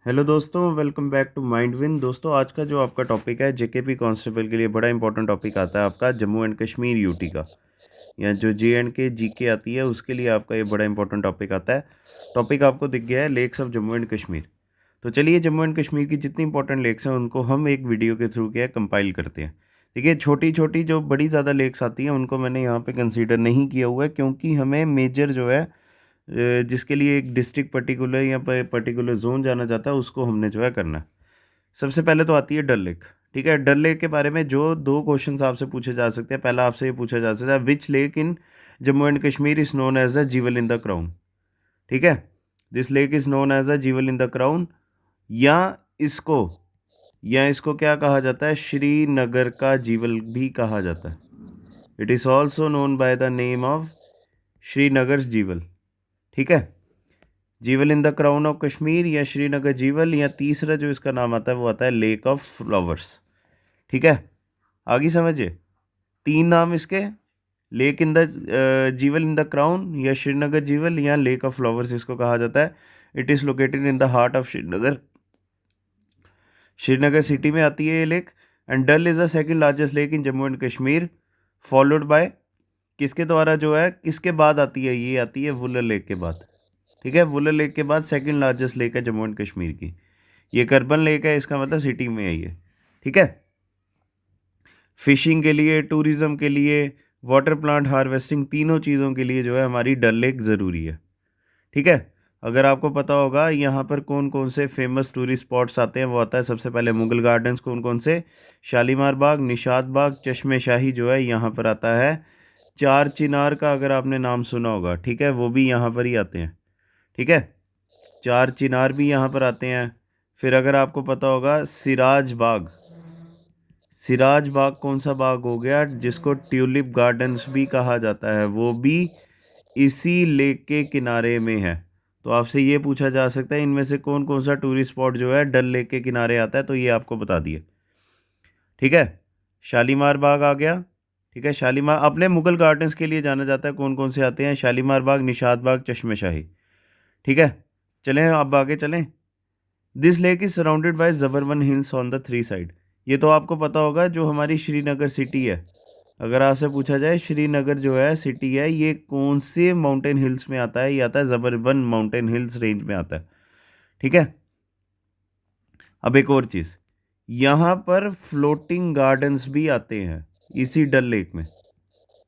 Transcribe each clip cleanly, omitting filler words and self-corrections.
Hello दोस्तों, welcome back to Mind Win. दोस्तों, आज का जो आपका टॉपिक है जेकेपी कांस्टेबल के लिए बड़ा इंपॉर्टेंट टॉपिक आता है आपका जम्मू एंड कश्मीर यूटी का, या जो जे एंड के जीके आती है उसके लिए आपका ये बड़ा इंपॉर्टेंट टॉपिक आता है। टॉपिक आपको दिख गया है, lakes of Jammu and Kashmir. तो चलिए, जम्मू एंड कश्मीर की जितनी इंपॉर्टेंट लेक्स हैं उनको हम एक वीडियो के थ्रू क्या कंपाइल करते हैं। देखिए, छोटी छोटी जो बड़ी ज़्यादा लेक्स आती हैं उनको मैंने यहाँ पे कंसीडर नहीं किया हुआ है, क्योंकि हमें मेजर जो है जिसके लिए एक डिस्ट्रिक्ट पर्टिकुलर या पर्टिकुलर जोन जाना जाता है उसको हमने जो है करना है। सबसे पहले तो आती है डल लेक। ठीक है, डल लेक के बारे में जो दो क्वेश्चंस आपसे पूछे जा सकते हैं। पहला आपसे ये पूछा जा सकता है, which lake in Jammu and Kashmir is known as the jewel in the crown. ठीक है, this lake is known as the jewel in the crown. या इसको या इसको क्या कहा जाता है, श्रीनगर का जीवल भी कहा जाता है। It is also known by the name of Srinagar jewel. ठीक है, jewel in the crown of Kashmir या श्रीनगर जीवल, या तीसरा जो इसका नाम आता है वो आता है लेक ऑफ फ्लावर्स। ठीक है, आगे समझिए, तीन नाम इसके, lake in the jewel in the crown या श्रीनगर जीवल या लेक ऑफ फ्लावर्स इसको कहा जाता है। It is located in the heart of Srinagar. Srinagar city में आती है ये lake. And Dal is the second largest lake in Jammu and Kashmir, followed by, किसके द्वारा जो है, किसके बाद आती है, ये आती है वुलर लेक के बाद। ठीक है, वुलर लेक के बाद सेकंड लार्जेस्ट लेक है जम्मू एंड कश्मीर की। ये कर्बन लेक है, इसका मतलब सिटी में है ये। ठीक है, फिशिंग के लिए, टूरिज़्म के लिए, वाटर प्लांट हार्वेस्टिंग, तीनों चीज़ों के लिए जो है हमारी डल लेक ज़रूरी है। ठीक है, अगर आपको पता होगा यहाँ पर कौन कौन से फेमस टूरिस्ट स्पॉट्स आते हैं, वो आता है सबसे पहले मुगल गार्डन्स, कौन कौन से, शालीमार बाग, निशात बाग, चश्मे शाही जो है यहाँ पर आता है। चार चिनार का अगर आपने नाम सुना होगा, ठीक है, वो भी यहाँ पर ही आते हैं। ठीक है, चार चिनार भी यहाँ पर आते हैं। फिर अगर आपको पता होगा सिराज बाग, सिराज बाग कौन सा बाग हो गया, जिसको ट्यूलिप गार्डन्स भी कहा जाता है, वो भी इसी लेक के किनारे में है। तो आपसे ये पूछा जा सकता है इनमें से कौन कौन सा टूरिस्ट स्पॉट जो है डल लेक के किनारे आता है, तो ये आपको बता दिए। ठीक है, शालीमार बाग आ गया। ठीक है, शालीमार अपने मुगल गार्डन्स के लिए जाना जाता है, कौन कौन से आते हैं, शालीमार बाग, निशात बाग, चश्मे शाही। ठीक है, चलें अब आगे चलें। This lake is surrounded by Zabarwan hills on the three side. ये तो आपको पता होगा, जो हमारी श्रीनगर सिटी है, अगर आपसे पूछा जाए श्रीनगर जो है सिटी है, ये कौन से माउंटेन हिल्स में आता है, ये आता है जबरवन माउंटेन हिल्स रेंज में आता है। ठीक है, अब एक और चीज़, यहाँ पर फ्लोटिंग गार्डन्स भी आते हैं इसी डल लेक में।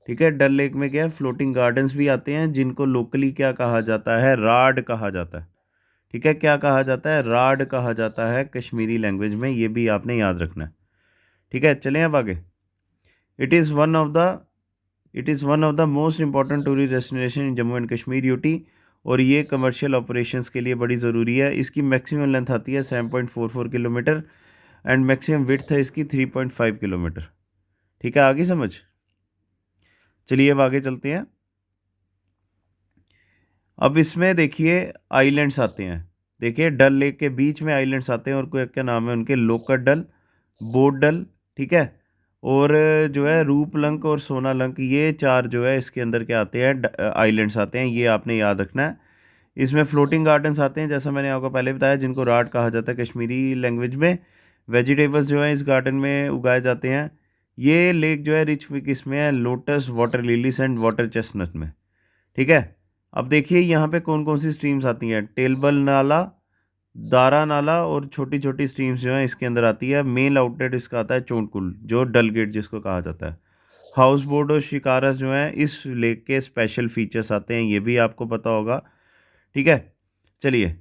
ठीक है, डल लेक में क्या है, फ्लोटिंग गार्डन्स भी आते हैं, जिनको लोकली क्या कहा जाता है, राड कहा जाता है। ठीक है, क्या कहा जाता है, राड कहा जाता है कश्मीरी लैंग्वेज में, ये भी आपने याद रखना है। ठीक है, चलें अब आगे। It is one of the it is one of the most important tourist destination in Jammu and Kashmir UT, और ये कमर्शियल ऑपरेशंस के लिए बड़ी ज़रूरी है। इसकी मैक्सिमम लेंथ आती है 7.44 किलोमीटर, एंड मैक्सिमम विड्थ है इसकी 3.5 किलोमीटर। ठीक है, आगे समझ, चलिए अब आगे चलते हैं। अब इसमें देखिए आइलैंड्स आते हैं। देखिए, डल लेक के बीच में आइलैंड्स आते हैं, और कोई क्या नाम है उनके, लोकट डल, बोट डल, ठीक है, और जो है रूपलंक और सोनालंक, ये चार जो है इसके अंदर क्या आते हैं, आइलैंड्स आते हैं, ये आपने याद रखना है। इसमें फ्लोटिंग गार्डन्स आते हैं, जैसा मैंने आपको पहले बताया, जिनको राड कहा जाता है कश्मीरी लैंग्वेज में। वेजिटेबल्स जो है इस गार्डन में उगाए जाते हैं। ये लेक जो है रिच किस में है, lotus, water lilies and water chestnut में। ठीक है, अब देखिए यहाँ पे कौन कौन सी स्ट्रीम्स आती हैं, टेलबल नाला, दारा नाला, और छोटी छोटी स्ट्रीम्स जो हैं इसके अंदर आती है। मेन आउटलेट इसका आता है चोंटकुल, जो डल गेट जिसको कहा जाता है। हाउस बोट और शिकारस जो हैं इस लेक के स्पेशल फीचर्स आते हैं, ये भी आपको पता होगा। ठीक है, चलिए,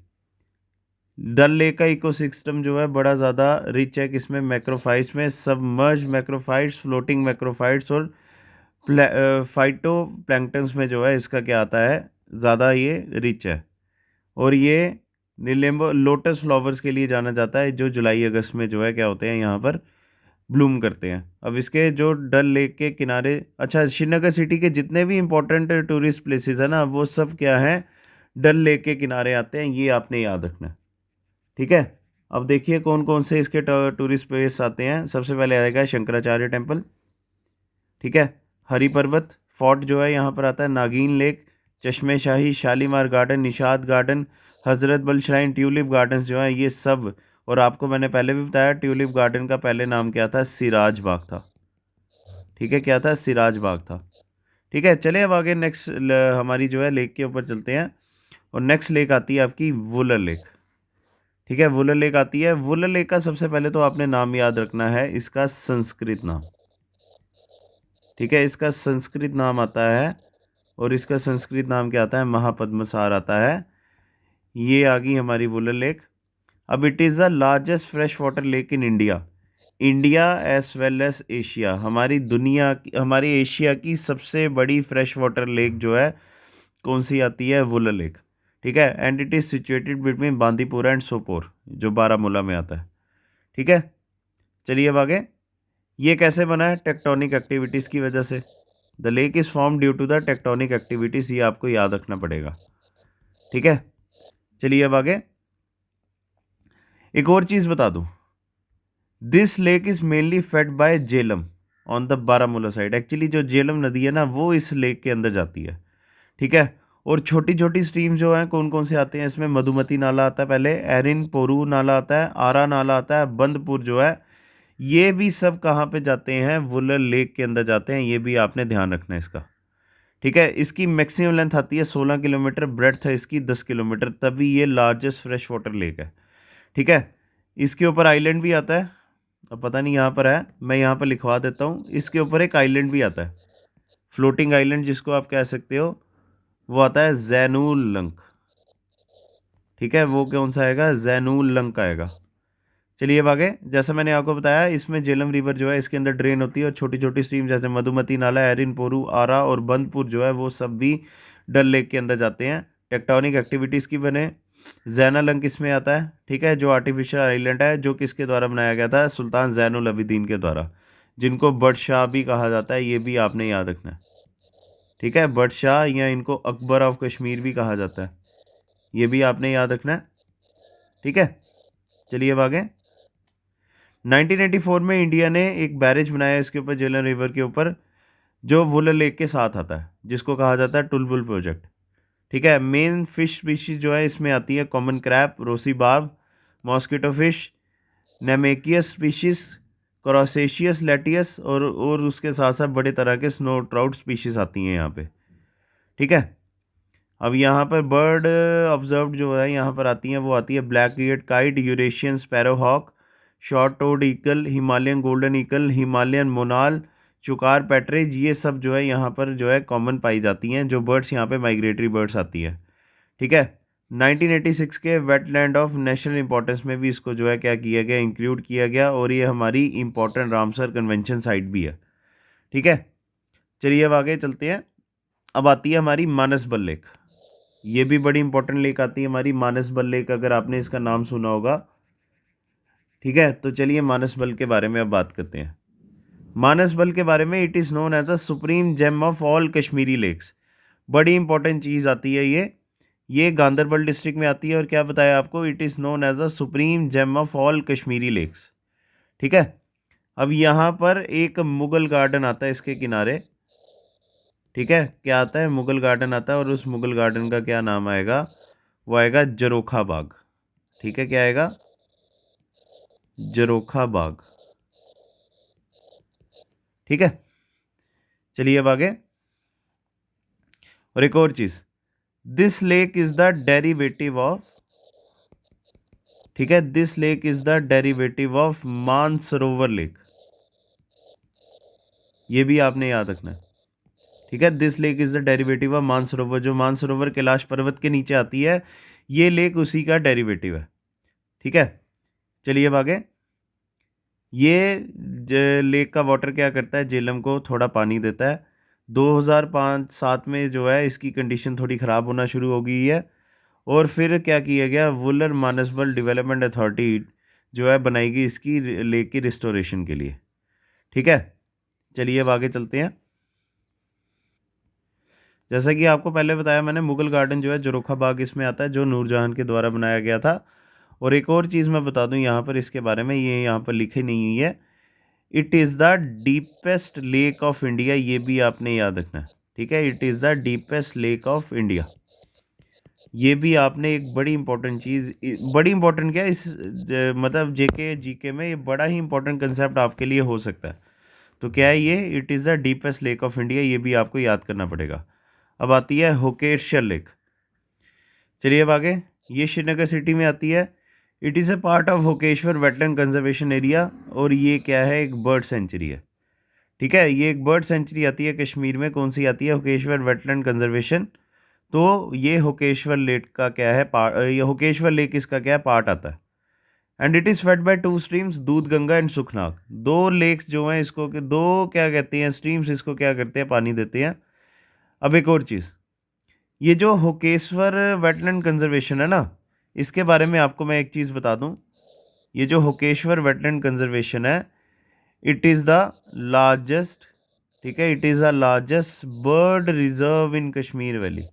डल लेक का इकोसिस्टम जो है बड़ा ज़्यादा रिच है, किसमें, मैक्रोफाइट्स में, सबमर्ज मैक्रोफाइट्स, फ्लोटिंग मैक्रोफाइट्स, और फाइटो प्लैंक्टन्स में जो है इसका क्या आता है, ज़्यादा ये रिच है। और ये नीलेम्बो लोटस फ्लावर्स के लिए जाना जाता है, जो जुलाई अगस्त में जो है क्या होते हैं यहाँ पर ब्लूम करते हैं। अब इसके जो डल लेक के किनारे, अच्छा, श्रीनगर सिटी के जितने भी इंपॉर्टेंट टूरिस्ट प्लेसेस है ना, वो सब क्या हैं, डल लेक के किनारे आते हैं, ये आपने याद रखना है। ठीक है, अब देखिए कौन कौन से इसके टूरिस्ट प्लेस आते हैं। सबसे पहले आएगा शंकराचार्य टेम्पल। ठीक है, हरी पर्वत फोर्ट जो है यहाँ पर आता है, नागिन लेक, चश्मे शाही, शालीमार गार्डन, निशात गार्डन, हज़रत बल श्राइन, ट्यूलिप गार्डन्स जो हैं ये सब। और आपको मैंने पहले भी बताया ट्यूलिप गार्डन का पहले नाम क्या था, सिराज बाग था। ठीक है, क्या था, सिराज बाग था। ठीक है, चलिए अब आगे नेक्स्ट हमारी जो है लेक के ऊपर चलते हैं। और नेक्स्ट लेक आती है आपकी वुलर लेक। ठीक है, वुलर लेक आती है। वुलर लेक का सबसे पहले तो आपने नाम याद रखना है, इसका संस्कृत नाम। ठीक है, इसका संस्कृत नाम आता है, और इसका संस्कृत नाम क्या आता है, महापद्मसार आता है। ये आ गई हमारी वुलर लेक। अब it is the largest fresh water lake in India. India as well as Asia, हमारी दुनिया की, हमारी एशिया की सबसे बड़ी फ्रेश वाटर लेक जो है कौन सी आती है, वुलर लेक। ठीक है, and it is situated between Bandipora and Sopore, जो बारामूला में आता है। ठीक है, चलिए अब आगे। ये कैसे बना है, टेक्टोनिक एक्टिविटीज़ की वजह से। The lake is form due to the tectonic activities, ये आपको याद रखना पड़ेगा। ठीक है, चलिए अब आगे। एक और चीज़ बता दूं, this lake is mainly fed by Jhelum on the Baramulla side. Actually जो जेलम नदी है ना, वो इस लेक के अंदर जाती है। ठीक है, और छोटी छोटी स्ट्रीम जो हैं कौन कौन से आते हैं इसमें, मधुमती नाला आता है पहले, एरिन पोरू नाला आता है, आरा नाला आता है, बंदपुर जो है, ये भी सब कहाँ पे जाते हैं, वुलर लेक के अंदर जाते हैं। ये भी आपने ध्यान रखना है इसका। ठीक है, इसकी मैक्सिमम लेंथ आती है 16 किलोमीटर, ब्रेड्थ है इसकी 10 किलोमीटर, तभी ये लार्जेस्ट फ्रेश वाटर लेक है। ठीक है, इसके ऊपर आइलैंड भी आता है। अब पता नहीं यहाँ पर है, मैं यहाँ पर लिखवा देता हूँ। इसके ऊपर एक आइलैंड भी आता है, फ्लोटिंग आइलैंड जिसको आप कह सकते हो, वो आता है जैनुल लंक। ठीक है, वो कौन सा आएगा, जैनुल लंक आएगा। चलिए अब आगे। जैसा मैंने आपको बताया, इसमें झेलम रिवर जो है इसके अंदर ड्रेन होती है, और छोटी छोटी स्ट्रीम जैसे मधुमती नाला, एरिन पोरू, आरा और बंदपुर जो है वो सब भी डल लेक के अंदर जाते हैं। टेक्टोनिक एक्टिविटीज़ की बने। जैना लंक इसमें आता है। ठीक है, जो आर्टिफिशियल आइलैंड है, जो किसके द्वारा बनाया गया था, सुल्तान जैनुल अबिदीन के द्वारा, जिनको बर्ड शाह भी कहा जाता है, ये भी आपने याद रखना है। ठीक है, बर्ड शाह, या इनको अकबर ऑफ कश्मीर भी कहा जाता है, ये भी आपने याद रखना है। ठीक है, चलिए अब आगे। 1984 में इंडिया ने एक बैरेज बनाया इसके ऊपर, झेलम रिवर के ऊपर, जो वुलर लेक के साथ आता है, जिसको कहा जाता है टुलबुल प्रोजेक्ट। ठीक है, मेन फिश स्पीशीज जो है इसमें आती है कॉमन क्रैब, रोसी बाब, मॉस्किटो फिश, नेमेकियस स्पीशीज, क्रॉसेशियस लेटियस, और उसके साथ साथ बड़े तरह के स्नो ट्राउट स्पीशीज आती हैं यहाँ पे। ठीक है, अब यहाँ पर बर्ड ऑब्जर्व जो है यहाँ पर आती हैं, वो आती है black eared kite, Eurasian sparrow hawk, short toed eagle, Himalayan golden eagle, Himalayan monal, chukar partridge, ये सब जो है यहाँ पर जो है कॉमन पाई जाती हैं, जो बर्ड्स यहाँ पे माइग्रेटरी बर्ड्स आती हैं। ठीक है, 1986 के वेटलैंड ऑफ नेशनल इंपॉर्टेंस में भी इसको जो है क्या किया गया, इंक्लूड किया गया, और ये हमारी इंपॉर्टेंट रामसर कन्वेंशन साइट भी है। ठीक है, चलिए अब आगे चलते हैं। अब आती है हमारी मानसबल लेक। ये भी बड़ी इंपॉर्टेंट लेक आती है हमारी, मानसबल लेक, अगर आपने इसका नाम सुना होगा। ठीक है, तो चलिए मानसबल के बारे में अब बात करते हैं। मानसबल के बारे में, it is known as the supreme gem of all Kashmiri lakes. बड़ी इंपॉर्टेंट चीज़ आती है ये गांधरबल डिस्ट्रिक्ट में आती है, और क्या बताया आपको, it is known as the supreme gem of all Kashmiri lakes. ठीक है, अब यहाँ पर एक मुगल गार्डन आता है इसके किनारे। ठीक है, क्या आता है, मुगल गार्डन आता है, और उस मुगल गार्डन का क्या नाम आएगा, वो आएगा जरोखा बाग। ठीक है, क्या आएगा, जरोखा बाग। ठीक है, चलिए अब आगे। और एक और चीज, this lake is the derivative of, ठीक है, this lake is the derivative of Mansarovar lake, ये भी आपने याद रखना है। ठीक है, this lake is the derivative of Mansarovar, जो मानसरोवर कैलाश पर्वत के नीचे आती है, ये लेक उसी का डेरिवेटिव है। ठीक है, चलिए अब आगे। ये लेक का वाटर क्या करता है, झेलम को थोड़ा पानी देता है। 2005-7 में जो है इसकी कंडीशन थोड़ी ख़राब होना शुरू हो गई है, और फिर क्या किया गया, वुलर मानसबल डेवलपमेंट अथॉरिटी जो है बनाई गई इसकी लेक की रिस्टोरेशन के लिए। ठीक है, चलिए अब आगे चलते हैं। जैसा कि आपको पहले बताया मैंने, मुगल गार्डन जो है जोरोखा बाग इसमें आता है, जो नूरजहां के द्वारा बनाया गया था। और एक और चीज़ मैं बता दूं यहाँ पर इसके बारे में, ये यहाँ पर लिखी नहीं हुई है, it is the deepest lake of India, ये भी आपने याद रखना है। ठीक है, it is the deepest lake of India. ये भी आपने एक बड़ी इंपॉर्टेंट चीज़, बड़ी इंपॉर्टेंट क्या इस मतलब जेके जीके में ये बड़ा ही इंपॉर्टेंट कंसेप्ट आपके लिए हो सकता है। तो क्या है ये? It is the deepest lake of India, ये भी आपको याद करना पड़ेगा। अब आती है होकेश्वर लेक। चलिए अब आगे, ये श्रीनगर सिटी में आती है। It is a part of Hokeshwar wetland conservation area, और ये क्या है? एक बर्ड सेंचुरी है। ठीक है, ये एक बर्ड सेंचुरी आती है कश्मीर में। कौन सी आती है? होकेश्वर वेटलैंड कंजर्वेशन। तो ये होकेश्वर लेक का क्या है पार्ट? ये होकेश्वर लेक इसका क्या है पार्ट आता है। And it is fed by two streams, दूध गंगा एंड सुखनाग। दो लेक्स जो हैं इसको दो क्या कहते हैं स्ट्रीम्स, इसको क्या करते हैं? पानी देते हैं। अब एक और चीज़, ये जो होकेश्वर वेटलैंड कंजर्वेशन है ना, इसके बारे में आपको मैं एक चीज़ बता दूं। ये जो होकेश्वर वेटलैंड कंजर्वेशन है, इट इज़ द लार्जेस्ट, ठीक है, it is the largest bird reserve in Kashmir valley.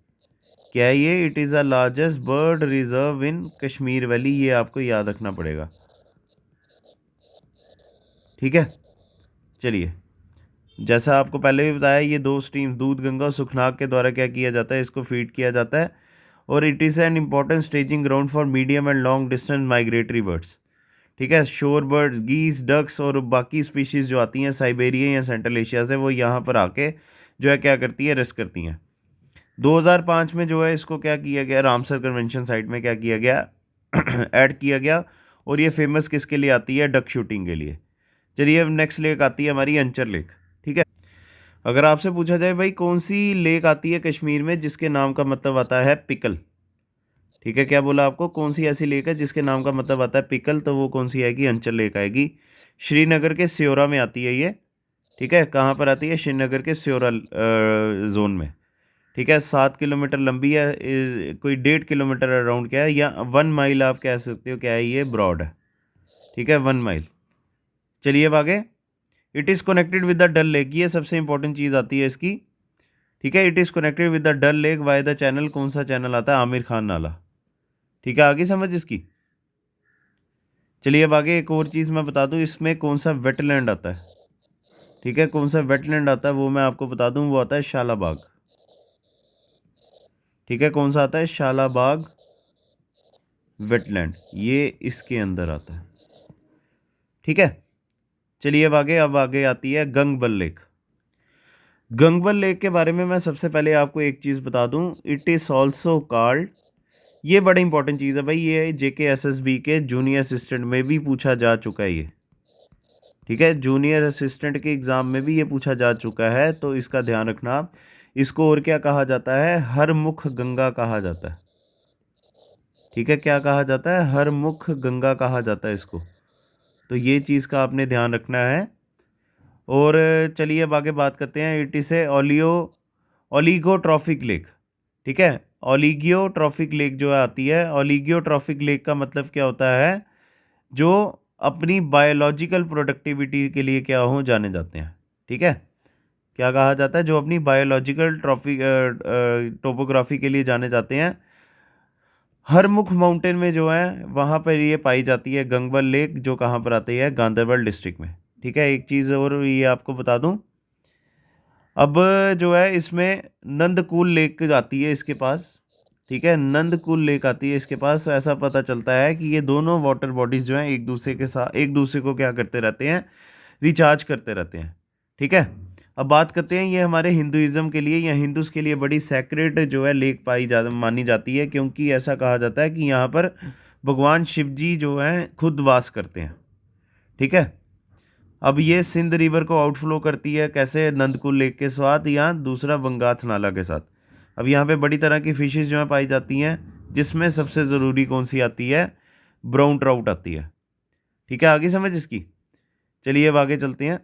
क्या है ये? It is the largest bird reserve in Kashmir valley, ये आपको याद रखना पड़ेगा। ठीक है, चलिए, जैसा आपको पहले भी बताया, ये दो स्ट्रीम दूध गंगा और सुखनाग के द्वारा क्या किया जाता है? इसको फीड किया जाता है। और it is an important staging ground for medium and long distance migratory birds. ठीक है, शोर बर्ड्स, गीस, डक्स और बाकी स्पीशीज़ जो आती हैं साइबेरिया या सेंट्रल एशिया से, वो यहाँ पर आके जो है क्या करती है? रेस्ट करती हैं। 2005 में जो है इसको क्या किया गया? रामसर कन्वेंशन साइट में क्या किया गया? ऐड किया गया। और ये फेमस किसके लिए आती है? डक शूटिंग के लिए। चलिए अब नेक्स्ट लेक आती है हमारी अंचर लेक। ठीक है, अगर आपसे पूछा जाए भाई कौन सी लेक आती है कश्मीर में जिसके नाम का मतलब आता है पिकल? ठीक है, क्या बोला आपको? कौन सी ऐसी लेक है जिसके नाम का मतलब आता है पिकल? तो वो कौन सी आएगी? अंचल लेक आएगी। श्रीनगर के स्योरा में आती है ये। ठीक है, कहाँ पर आती है? श्रीनगर के स्योरा जोन में। ठीक है, 7 किलोमीटर लंबी है, कोई 1.5 किलोमीटर अराउंड क्या है, या 1 माइल आप कह सकते हो क्या है, ये ब्रॉड है। ठीक है, 1 माइल। चलिए अब आगे, it is connected with the Dal lake, ये सबसे इंपॉर्टेंट चीज़ आती है इसकी। ठीक है, it is connected with the Dal lake by the channel, कौन सा चैनल आता है? आमिर खान नाला। ठीक है, आगे समझ इसकी। चलिए अब आगे एक और चीज़ मैं बता दूं, इसमें कौन सा वेटलैंड आता है। ठीक है, कौन सा वेटलैंड आता है वो मैं आपको बता दूं, वो आता है शालाबाग। ठीक है, कौन सा आता है? शालाबाग वेटलैंड, ये इसके अंदर आता है। ठीक है, चलिए अब आगे आती है गंगबल लेक। गंगबल लेक के बारे में मैं सबसे पहले आपको एक चीज़ बता दूं, इट इज़ ऑल्सो कॉल्ड, ये बड़ी इंपॉर्टेंट चीज़ है भाई, ये JKSSB के जूनियर असिस्टेंट में भी पूछा जा चुका है ये। ठीक है, जूनियर असिस्टेंट के एग्ज़ाम में भी ये पूछा जा चुका है, तो इसका ध्यान रखना आप। इसको और क्या कहा जाता है? हर मुख गंगा कहा जाता है। ठीक है, क्या कहा जाता है? हर मुख गंगा कहा जाता है इसको। तो ये चीज़ का आपने ध्यान रखना है। और चलिए अब आगे बात करते हैं, it is a oligotrophic lake. ठीक है, ओलिगियोट्रॉफिक लेक जो आती है, ओलिगियोट्रॉफिक लेक का मतलब क्या होता है? जो अपनी बायोलॉजिकल प्रोडक्टिविटी के लिए क्या हो जाने जाते हैं। ठीक है, क्या कहा जाता है? जो अपनी बायोलॉजिकल टोपोग्राफी के लिए जाने जाते हैं। हरमुख माउंटेन में जो है वहाँ पर ये पाई जाती है गंगबल लेक, जो कहाँ पर आती है? गांधरबल डिस्ट्रिक्ट में। ठीक है, एक चीज़ और ये आपको बता दूं, अब जो है इसमें नंदकुल लेक आती है इसके पास। ठीक है, नंदकुल लेक आती है इसके पास। ऐसा पता चलता है कि ये दोनों वाटर बॉडीज़ जो हैं एक दूसरे के साथ, एक दूसरे को क्या करते रहते हैं? रिचार्ज करते रहते हैं। ठीक है, अब बात करते हैं, ये हमारे हिंदुज़म के लिए या हिंदूज़ के लिए बड़ी सैक्रेड जो है लेक मानी जाती है, क्योंकि ऐसा कहा जाता है कि यहाँ पर भगवान शिव जी जो हैं खुद वास करते हैं। ठीक है, अब ये सिंध रिवर को आउटफ्लो करती है कैसे? नंदकुल लेक के साथ, या दूसरा बंगाथ नाला के साथ। अब यहाँ पे बड़ी तरह की फिशेस जो है पाई जाती हैं, जिसमें सबसे ज़रूरी कौन सी आती है? ब्राउन ट्राउट आती है। ठीक है, आगे समझ इसकी। चलिए अब आगे चलते हैं,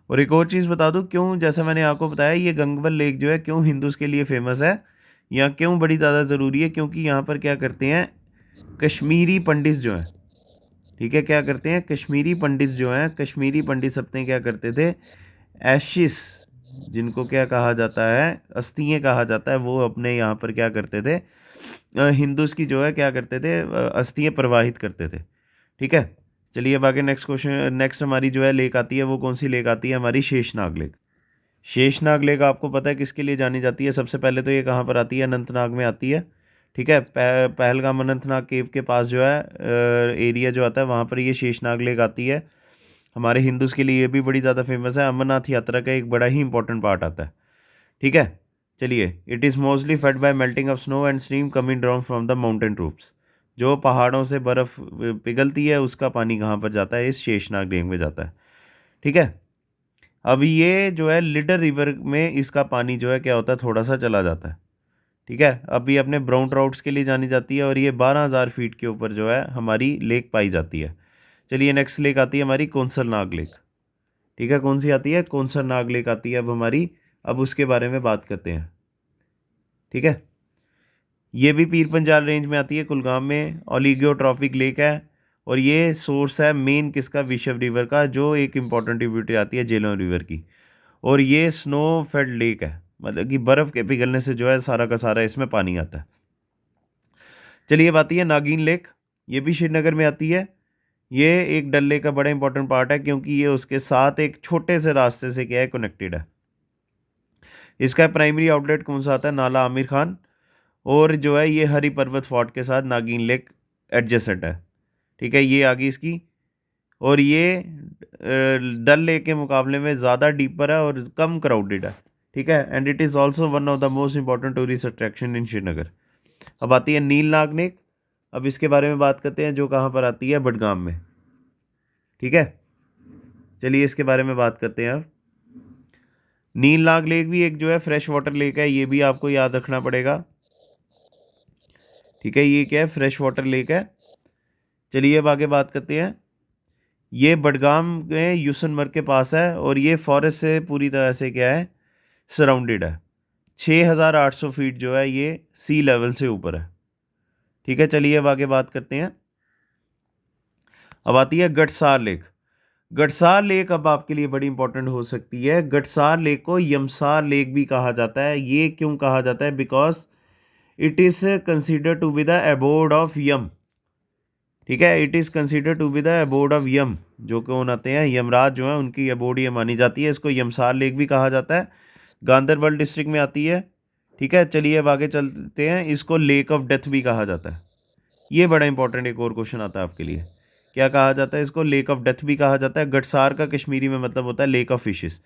और एक और चीज़ बता दूं, क्यों, जैसा मैंने आपको बताया, ये गंगबल लेक जो है क्यों हिंदूज़ के लिए फेमस है या क्यों बड़ी ज़्यादा ज़रूरी है? क्योंकि यहाँ पर क्या करते हैं कश्मीरी पंडित जो हैं। ठीक है, क्या करते हैं? कश्मीरी पंडित जो हैं, कश्मीरी पंडित अपने क्या करते थे? एशिस, जिनको क्या कहा जाता है? अस्थियाँ कहा जाता है, वो अपने यहाँ पर क्या करते थे? हिंदूज़ की जो है क्या करते थे? अस्थियाँ प्रवाहित करते थे। ठीक है, चलिए अब आगे नेक्स्ट क्वेश्चन, नेक्स्ट हमारी जो है लेक आती है, वो कौन सी लेक आती है? हमारी शेषनाग लेक। शेषनाग लेक आपको पता है किसके लिए जानी जाती है? सबसे पहले तो ये कहाँ पर आती है? अनंतनाग में आती है। ठीक है, पहलगाम अनंतनाग केव के पास जो है एरिया जो आता है वहाँ पर ये शेषनाग लेक आती है। हमारे हिंदूज़ के लिए ये भी बड़ी ज़्यादा फेमस है। अमरनाथ यात्रा का एक बड़ा ही इंपॉर्टेंट पार्ट आता है। ठीक है, चलिए। It is mostly fed by melting of snow and stream coming down from the mountain troops. जो पहाड़ों से बर्फ़ पिघलती है उसका पानी कहाँ पर जाता है? इस शेषनाग लेक में जाता है। ठीक है, अब ये जो है लिडर रिवर में इसका पानी जो है क्या होता है? थोड़ा सा चला जाता है। ठीक है, अब ये अपने ब्राउन ट्राउट्स के लिए जानी जाती है और ये 12,000 फीट के ऊपर जो है हमारी लेक पाई जाती है। चलिए, नेक्स्ट लेक आती है हमारी कौंसर नाग लेक। ठीक है, कौन सी आती है? कौंसर नाग लेक आती है अब हमारी। अब उसके बारे में बात करते हैं। ठीक है, ये भी पीर पंजाल रेंज में आती है, कुलगाम में। ओलिगोट्रॉफिक लेक है और ये सोर्स है मेन किसका? विशव रिवर का, जो एक इंपॉर्टेंट ट्रिब्यूटरी आती है झेलम रिवर की। और ये स्नो फेड लेक है, मतलब कि बर्फ़ के पिघलने से जो है सारा का सारा इसमें पानी आता है। चलिए, अब आती है नागिन लेक। ये भी श्रीनगर में आती है। ये एक डल लेक का बड़ा इंपॉर्टेंट पार्ट है क्योंकि ये उसके साथ एक छोटे से रास्ते से क्या है? कनेक्टेड है। इसका प्राइमरी आउटलेट कौन सा आता है? नाला आमिर खान। और जो है ये हरी पर्वत फोर्ट के साथ नागिन लेक एडजेसेंट है। ठीक है, ये आ गई इसकी। और ये डल लेक के मुकाबले में ज़्यादा डीपर है और कम क्राउडेड है। ठीक है, and it is also one of the most important tourist attraction in Srinagar. अब आती है नीलनाग लेक। अब इसके बारे में बात करते हैं, जो कहाँ पर आती है? बडगाम में। ठीक है, चलिए इसके बारे में बात करते हैं अब। नीलनाग लेक भी एक जो है फ्रेश वाटर लेक है, ये भी आपको याद रखना पड़ेगा। ठीक है, ये क्या है? फ्रेश वाटर लेक है। चलिए अब आगे बात करते हैं। ये बडगाम में यूसनमर्ग के पास है और ये फॉरेस्ट से पूरी तरह से क्या है? सराउंडेड है। 6,800 फीट जो है ये सी लेवल से ऊपर है। ठीक है, चलिए अब आगे बात करते हैं। अब आती है गटसार लेक। गटसार लेक अब आपके लिए बड़ी इंपॉर्टेंट हो सकती है। गटसार लेक को यमसार लेक भी कहा जाता है। ये क्यों कहा जाता है? Because it is consider to be the abode of Yam. ठीक है, it is consider to be the abode of Yam. जो कौन आते हैं? यमराज जो है, उनकी एबोर्ड ये मानी जाती है। इसको यमसार लेक भी कहा जाता है। गांदरबल डिस्ट्रिक्ट में आती है। ठीक है, चलिए अब आगे चलते हैं। इसको लेक ऑफ डेथ भी कहा जाता है। ये बड़ा इंपॉर्टेंट एक और क्वेश्चन आता है आपके लिए। क्या कहा जाता है इसको? लेक ऑफ डेथ भी कहा जाता है। गटसार का कश्मीरी में मतलब होता है लेक ऑफ फिशेस।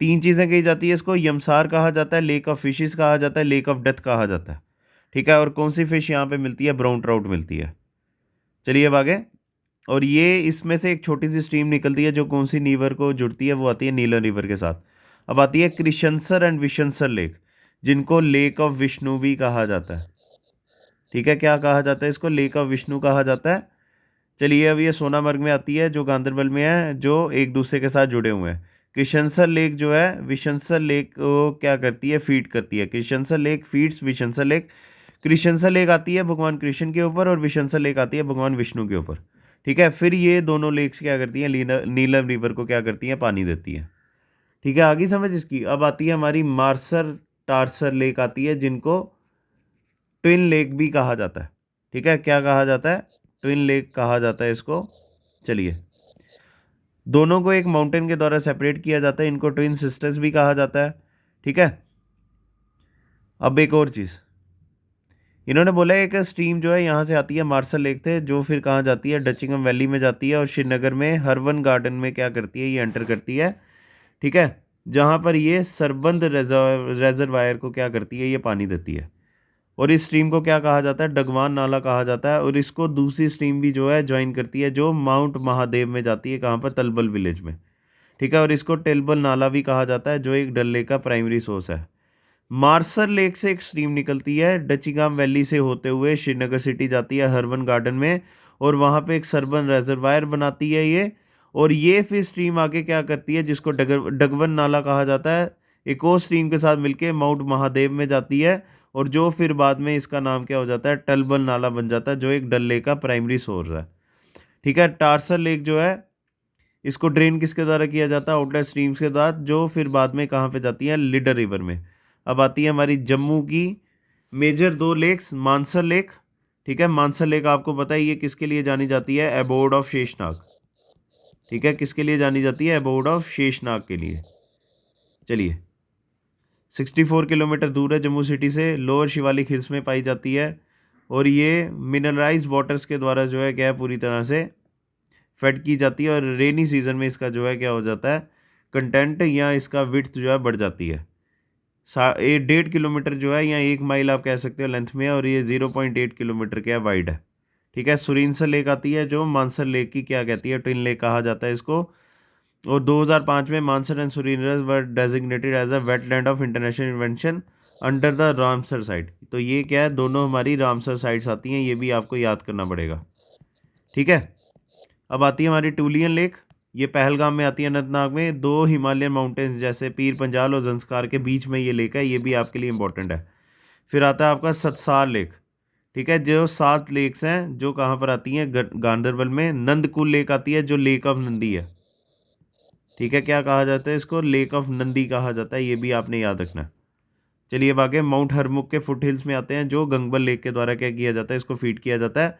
तीन चीज़ें कही जाती है इसको। यमसार कहा जाता है, लेक ऑफ फिशेस कहा जाता है, लेक ऑफ डेथ कहा जाता है। ठीक है, और कौन सी फिश यहाँ पे मिलती है? ब्राउन ट्राउट मिलती है। चलिए अब आगे। और ये इसमें से एक छोटी सी स्ट्रीम निकलती है जो कौन सी रिवर को जुड़ती है? वो आती है नीलम रिवर के साथ। अब आती है क्रिशंसर एंड विशंसर लेक, जिनको लेक ऑफ विष्णु भी कहा जाता है। ठीक है, क्या कहा जाता है इसको? लेक ऑफ विष्णु कहा जाता है। चलिए, अब ये सोनामर्ग में आती है, जो गांदरबल में है, जो एक दूसरे के साथ जुड़े हुए हैं। किशनसर लेक जो है, विशंसर लेक को क्या करती है? फीड करती है। Kishansar lake feeds Vishansar lake. Krishnasar lake आती है भगवान कृष्ण के ऊपर और विशंसर लेक आती है भगवान विष्णु के ऊपर। ठीक है, फिर ये दोनों लेक्स क्या करती हैं? नीलम रिवर को क्या करती हैं? पानी देती हैं। ठीक है, आगे समझ इसकी। अब आती है हमारी मार्सर टार्सर लेक आती है, जिनको ट्विन लेक भी कहा जाता है। ठीक है, क्या कहा जाता है? ट्विन लेक कहा जाता है इसको। चलिए, दोनों को एक माउंटेन के द्वारा सेपरेट किया जाता है। इनको ट्विन सिस्टर्स भी कहा जाता है। ठीक है, अब एक और चीज़ इन्होंने बोला है, एक स्ट्रीम जो है यहाँ से आती है मार्शल लेक थे, जो फिर कहाँ जाती है? डचिंगम वैली में जाती है और श्रीनगर में हरवन गार्डन में क्या करती है? ये एंटर करती है। ठीक है, जहाँ पर ये सरबंद रेजरवायर को क्या करती है? ये पानी देती है। और इस स्ट्रीम को क्या कहा जाता है? डगवान नाला कहा जाता है। और इसको दूसरी स्ट्रीम भी जो है ज्वाइन करती है, जो माउंट महादेव में जाती है। कहाँ पर? तलबल विलेज में। ठीक है, और इसको टेलबल नाला भी कहा जाता है, जो एक डल लेक का प्राइमरी सोर्स है। मार्सर लेक से एक स्ट्रीम निकलती है, डचिगाम वैली से होते हुए श्रीनगर सिटी जाती है हरवन गार्डन में, और वहाँ पे एक सरबन रेजरवायर बनाती है ये। और ये फिर स्ट्रीम आगे क्या करती है, जिसको डगवन नाला कहा जाता है, एक और स्ट्रीम के साथ मिलके माउंट महादेव में जाती है। और जो फिर बाद में इसका नाम क्या हो जाता है? टलबल नाला बन जाता है, जो एक डल लेक का प्राइमरी सोर्स है। ठीक है, टार्सर लेक जो है, इसको ड्रेन किसके द्वारा किया जाता है? आउटलेट स्ट्रीम्स के द्वारा, जो फिर बाद में कहाँ पे जाती है? लिडर रिवर में। अब आती है हमारी जम्मू की मेजर दो लेक्स, मानसर लेक। ठीक है, मानसर लेक आपको पता है ये किसके लिए जानी जाती है? Abode of Sheshnag. ठीक है, किसके लिए जानी जाती है? एबोर्ड ऑफ शेषनाग के लिए। चलिए, 64 किलोमीटर दूर है जम्मू सिटी से, लोअर शिवालिक हिल्स में पाई जाती है और ये मिनरलाइज वाटर्स के द्वारा जो है क्या है पूरी तरह से फेड की जाती है और रेनी सीजन में इसका जो है क्या हो जाता है कंटेंट या इसका विड्थ जो है बढ़ जाती है। 1.5 किलोमीटर जो है या 1 माइल आप कह सकते हो लेंथ में है और ये 0.8 किलोमीटर क्या वाइड है। ठीक है, सुरिनसर लेक आती है जो मानसर लेक की क्या कहती है ट्विन लेक कहा जाता है इसको। और 2005 में Mansar and Surinsar were designated as a wetland of international invention under the Ramsar site. तो ये क्या है, दोनों हमारी रामसर साइट्स आती हैं, ये भी आपको याद करना पड़ेगा। ठीक है, अब आती है हमारी टूलियन लेक। ये पहलगाम में आती है अनंतनाग में, 2 हिमालयन माउंटेन्स जैसे पीर पंजाल और जंस्कार के बीच में ये लेक है, ये भी आपके लिए इंपॉर्टेंट है। फिर आता है आपका सतसार लेक। ठीक है, जो 7 लेक्स हैं जो कहाँ पर आती हैं गांधरबल में। नंदकुल लेक आती है जो लेक ऑफ नंदी है। ठीक है, क्या कहा जाता है इसको, लेक ऑफ नंदी कहा जाता है, ये भी आपने याद रखना है। चलिए अब आगे माउंट हरमुख के फुट हिल्स में आते हैं जो गंगबल लेक के द्वारा क्या किया जाता है, इसको फीड किया जाता है।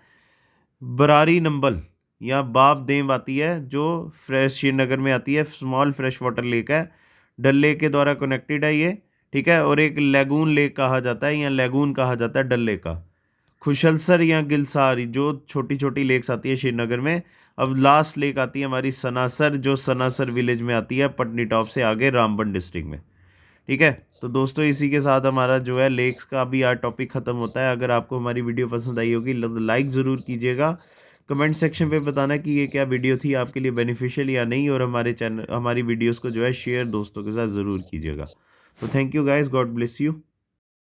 बरारी नंबल या बाब देव आती है जो फ्रेश श्रीनगर में आती है, स्मॉल फ्रेश वाटर लेक है, डल लेक के द्वारा कनेक्टेड है ये। ठीक है, और एक लेगून लेक कहा जाता है या लेगून कहा जाता है डल लेक का। खुशलसर या गिलसार जो छोटी छोटी लेक्स आती है श्रीनगर में। अब लास्ट लेक आती है हमारी सनासर जो सनासर विलेज में आती है पटनी टॉप से आगे रामबन डिस्ट्रिक्ट में। ठीक है, तो दोस्तों इसी के साथ हमारा जो है लेक्स का भी आज टॉपिक ख़त्म होता है। अगर आपको हमारी वीडियो पसंद आई होगी लाइक ज़रूर कीजिएगा, कमेंट सेक्शन पे बताना कि ये क्या वीडियो थी आपके लिए बेनिफिशियल या नहीं, और हमारे चैनल हमारी वीडियोस को जो है शेयर दोस्तों के साथ ज़रूर कीजिएगा। तो thank you guys, God bless you.